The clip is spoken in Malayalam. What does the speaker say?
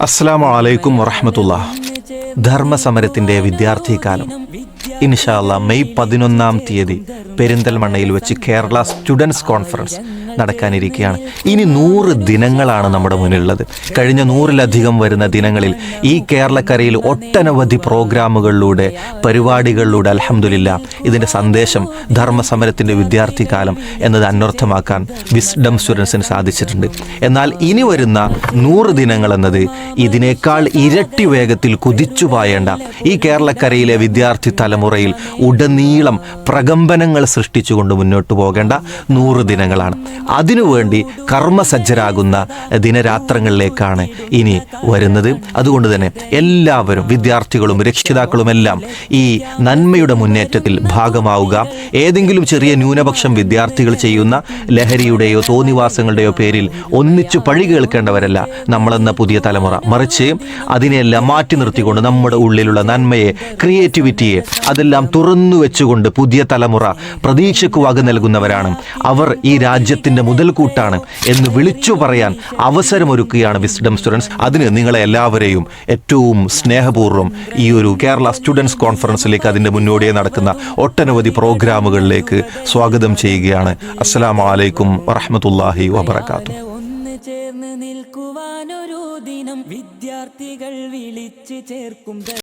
അസ്സലാമു അലൈക്കും വറഹ്മത്തുള്ളാഹ്. ധർമ്മസമരത്തിൻ്റെ വിദ്യാർത്ഥി കാലം ഇൻഷാ അല്ലാഹ് മെയ് 11 പെരിന്തൽമണ്ണയിൽ വെച്ച് കേരള സ്റ്റുഡൻസ് കോൺഫറൻസ് നടക്കാനിരിക്കുകയാണ്. ഇനി 100 ദിനങ്ങളാണ് നമ്മുടെ മുന്നിലുള്ളത്. കഴിഞ്ഞ 100-ലധികം വരുന്ന ദിനങ്ങളിൽ ഈ കേരളക്കരയിൽ ഒട്ടനവധി പ്രോഗ്രാമുകളിലൂടെ പരിപാടികളിലൂടെ അൽഹംദുലില്ലാഹ് ഇതിൻ്റെ സന്ദേശം ധർമ്മസമരത്തിൻ്റെ വിദ്യാർത്ഥി കാലം എന്നത് അന്വർത്ഥമാക്കാൻ വിസ്ഡം സ്റ്റുഡൻസിന് സാധിച്ചിട്ടുണ്ട്. എന്നാൽ ഇനി വരുന്ന 100 ദിനങ്ങൾ എന്നത് ഇതിനേക്കാൾ ഇരട്ടി വേഗത്തിൽ കുതിച്ചു പായേണ്ട, ഈ കേരളക്കരയിലെ വിദ്യാർത്ഥി തലമുറയിൽ ഉടനീളം പ്രകമ്പനങ്ങൾ സൃഷ്ടിച്ചുകൊണ്ട് മുന്നോട്ട് പോകേണ്ട 100 ദിനങ്ങളാണ്. അതിനുവേണ്ടി കർമ്മസജ്ജരാകുന്ന ദിനരാത്രങ്ങളിലേക്കാണ് ഇനി വരുന്നത്. അതുകൊണ്ട് തന്നെ എല്ലാവരും, വിദ്യാർത്ഥികളും രക്ഷിതാക്കളുമെല്ലാം ഈ നന്മയുടെ മുന്നേറ്റത്തിൽ ഭാഗമാവുക. ഏതെങ്കിലും ചെറിയ ന്യൂനപക്ഷം വിദ്യാർത്ഥികൾ ചെയ്യുന്ന ലഹരിയുടെയോ തോന്നിവാസങ്ങളുടെയോ പേരിൽ ഒന്നിച്ചു പഴി കേൾക്കേണ്ടവരല്ല നമ്മളെന്ന പുതിയ തലമുറ. മറിച്ച് അതിനെല്ലാം മാറ്റി നിർത്തിക്കൊണ്ട് നമ്മുടെ ഉള്ളിലുള്ള നന്മയെ, ക്രിയേറ്റിവിറ്റിയെ അതെല്ലാം തുറന്നു വെച്ചുകൊണ്ട് പുതിയ തലമുറ പ്രതീക്ഷയ്ക്ക് വക നൽകുന്നവരാണ്. അവർ ഈ രാജ്യത്തിൻ്റെ മുതൽക്കൂട്ടാണ് എന്ന് വിളിച്ചു പറയാൻ അവസരമൊരുക്കുകയാണ് വിസ്ഡം സ്റ്റുഡൻസ്. അതിന് നിങ്ങളെ എല്ലാവരെയും ഏറ്റവും സ്നേഹപൂർവ്വം ഈ ഒരു കേരള സ്റ്റുഡൻസ് കോൺഫറൻസിലേക്ക്, അതിൻ്റെ മുന്നോടിയായി നടക്കുന്ന ഒട്ടനവധി പ്രോഗ്രാമുകളിലേക്ക് സ്വാഗതം ചെയ്യുകയാണ്. അസ്സലാമു അലൈക്കും വറഹ്മത്തുള്ളാഹി വബറകാതുഹു. ചേർന്ന് നിൽക്കുവാനൊരു ദിനം വിദ്യാർത്ഥികൾ വിളിച്ചു ചേർക്കും.